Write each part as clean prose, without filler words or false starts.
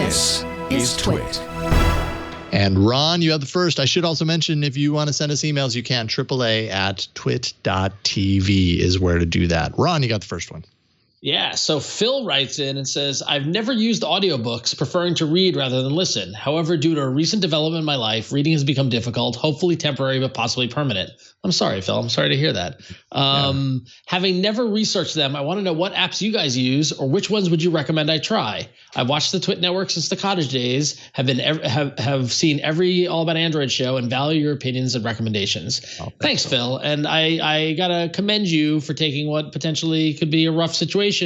This is TWiT. And Ron, you have the first. I should also mention, if you want to send us emails, you can. AAA@twit.tv is where to do that. Ron, you got the first one. Yeah, so Phil writes in and says, I've never used audiobooks, preferring to read rather than listen. However, due to a recent development in my life, reading has become difficult, hopefully temporary, but possibly permanent. I'm sorry, Phil. I'm sorry to hear that. Having never researched them, I want to know what apps you guys use, or which ones would you recommend I try? I've watched the TWiT network since the cottage days, have seen every All About Android show, and value your opinions and recommendations. Thanks, Phil. And I got to commend you for taking what potentially could be a rough situation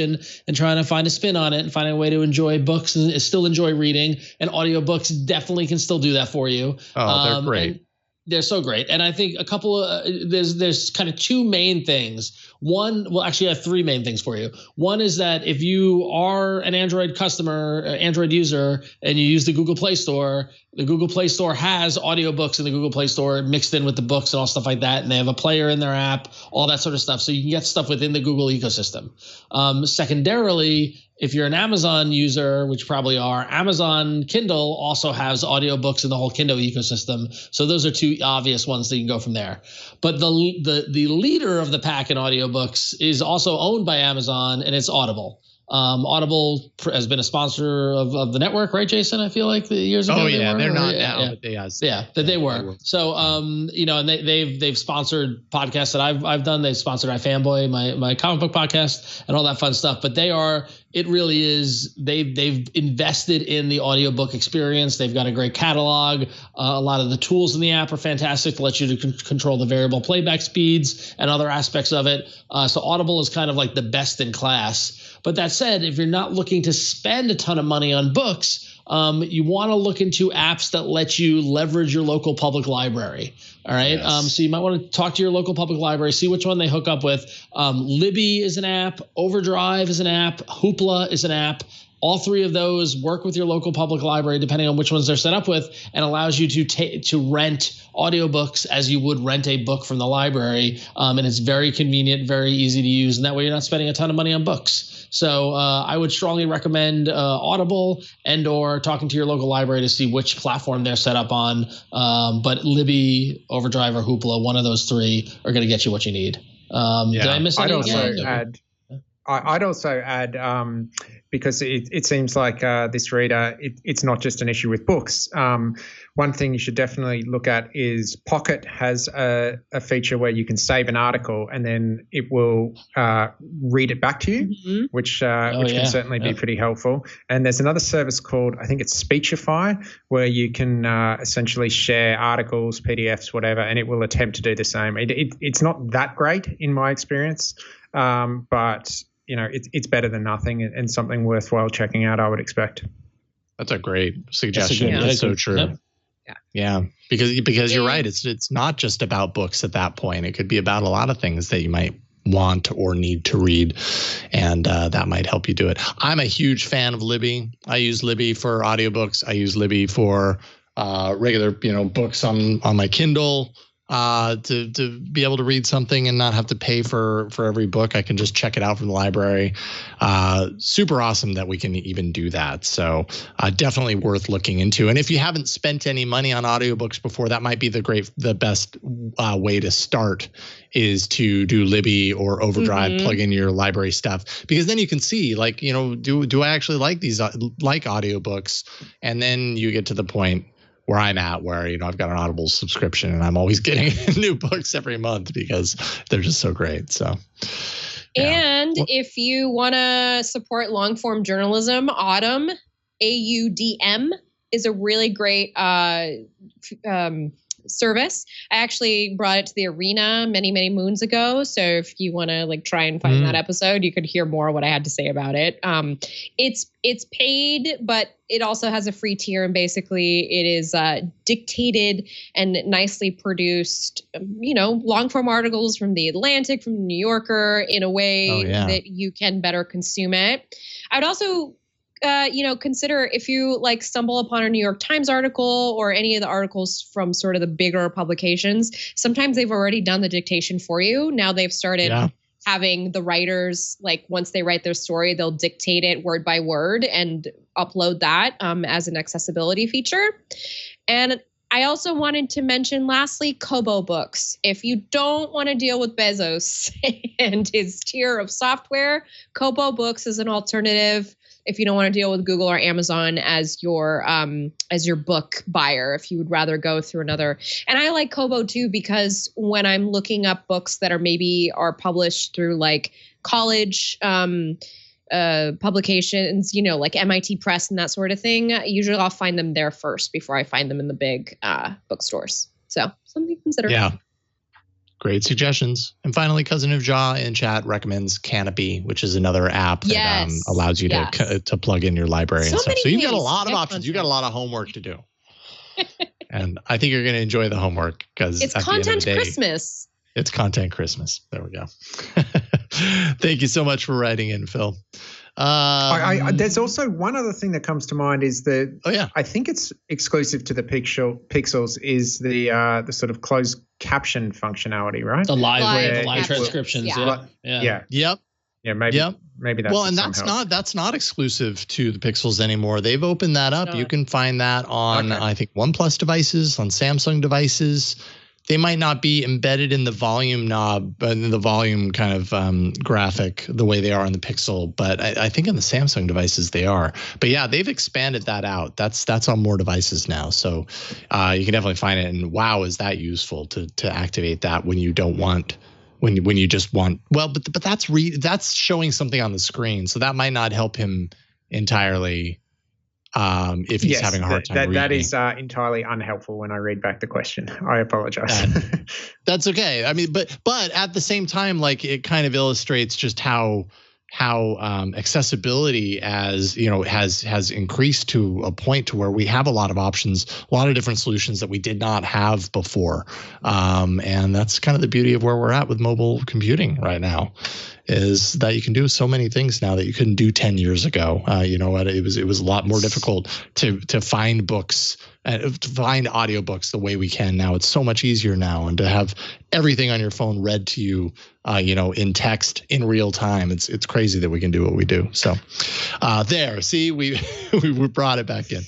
and trying to find a spin on it and finding a way to enjoy books and still enjoy reading. And audiobooks definitely can still do that for you. Oh, they're great. They're so great. And I think a couple of there's kind of two main things. One, well, actually, I have three main things for you. One is that if you are an Android customer, Android user, and you use the Google Play Store, the Google Play Store has audiobooks in the Google Play Store mixed in with the books and all stuff like that. And they have a player in their app, all that sort of stuff. So you can get stuff within the Google ecosystem. Secondarily, if you're an Amazon user, which you probably are, Amazon Kindle also has audiobooks in the whole Kindle ecosystem. So those are two obvious ones that you can go from there. But the leader of the pack in audiobooks is also owned by Amazon, and it's Audible. Audible has been a sponsor of the network, right, Jason? I feel like the years ago. Oh yeah, they're not now, now, but they has. Yeah, that they were. So and they've sponsored podcasts that I've done. They've sponsored iFanboy, my comic book podcast, and all that fun stuff. But it really is. They've invested in the audiobook experience. They've got a great catalog. A lot of the tools in the app are fantastic to let you control the variable playback speeds and other aspects of it. So Audible is kind of like the best in class. But that said, if you're not looking to spend a ton of money on books, you want to look into apps that let you leverage your local public library. All right. Yes. So you might want to talk to your local public library, see which one they hook up with. Libby is an app. Overdrive is an app. Hoopla is an app. All three of those work with your local public library, depending on which ones they're set up with, and allows you to rent audiobooks as you would rent a book from the library. And it's very convenient, very easy to use. And that way you're not spending a ton of money on books. So I would strongly recommend Audible or talking to your local library to see which platform they're set up on. But Libby, Overdrive, or Hoopla, one of those three are going to get you what you need. Did I miss anything? I'd also add because it seems like this reader, it's not just an issue with books. One thing you should definitely look at is Pocket has a feature where you can save an article and then it will read it back to you, which can certainly be pretty helpful. And there's another service called, I think it's Speechify, where you can essentially share articles, PDFs, whatever, and it will attempt to do the same. It's not that great in my experience, but it's better than nothing and something worthwhile checking out, I would expect. That's a great suggestion. That's so true. Yep. Yeah, because you're right. It's not just about books at that point. It could be about a lot of things that you might want or need to read, and that might help you do it. I'm a huge fan of Libby. I use Libby for audiobooks. I use Libby for regular, books on my Kindle. To be able to read something and not have to pay for every book. I can just check it out from the library. Super awesome that we can even do that. So definitely worth looking into. And if you haven't spent any money on audiobooks before, that might be the best way to start, is to do Libby or Overdrive, plug in your library stuff, because then you can see, do I actually like audiobooks? And then you get to the point where I'm at, where I've got an Audible subscription and I'm always getting new books every month because they're just so great. So, and if you want to support long form journalism, Audm, AUDM, is a really great service. I actually brought it to the Arena many, many moons ago. So if you want to try and find that episode, you could hear more what I had to say about it. It's paid, but it also has a free tier, and basically it is dictated and nicely produced, long form articles from The Atlantic, from The New Yorker, in a way that you can better consume it. I'd also consider, if you stumble upon a New York Times article or any of the articles from sort of the bigger publications, sometimes they've already done the dictation for you. Now they've started having the writers, like once they write their story, they'll dictate it word by word and upload that as an accessibility feature. And I also wanted to mention, lastly, Kobo Books. If you don't want to deal with Bezos and his tier of software, Kobo Books is an alternative. If you don't want to deal with Google or Amazon as your book buyer, if you would rather go through another. And I like Kobo too, because when I'm looking up books that are published through like college publications, like MIT Press and that sort of thing, usually I'll find them there first before I find them in the big bookstores. So something to consider. Yeah. Great suggestions. And finally, Cousin of Jaw in chat recommends Canopy, which is another app that allows you to plug in your library and stuff. So you've got a lot of options. You've got a lot of homework to do. And I think you're going to enjoy the homework because it's content Christmas. It's content Christmas. There we go. Thank you so much for writing in, Phil. There's also one other thing that comes to mind is I think it's exclusive to the Pixels is the sort of closed caption functionality, right? The live transcriptions. Yeah. Yep. Yeah, maybe that's well, and that's not exclusive to the Pixels anymore. They've opened that up. You can find that on I think OnePlus devices, on Samsung devices. They might not be embedded in the volume knob, in the volume kind of graphic the way they are on the Pixel, but I think in the Samsung devices they are. But yeah, they've expanded that out. That's on more devices now, so you can definitely find it. And wow, is that useful to activate that when you don't want, when you just want. Well, but that's showing something on the screen, so that might not help him entirely. If he's having a hard time reading. That is entirely unhelpful when I read back the question. I apologize. That's okay. I mean, but at the same time, like it kind of illustrates just how accessibility has increased to a point to where we have a lot of options, a lot of different solutions that we did not have before. And that's kind of the beauty of where we're at with mobile computing right now, is that you can do so many things now that you couldn't do 10 years ago. It was a lot more difficult to find books, to find audiobooks the way we can now. It's so much easier now, and to have everything on your phone read to you, in text in real time. It's crazy that we can do what we do. So we brought it back in.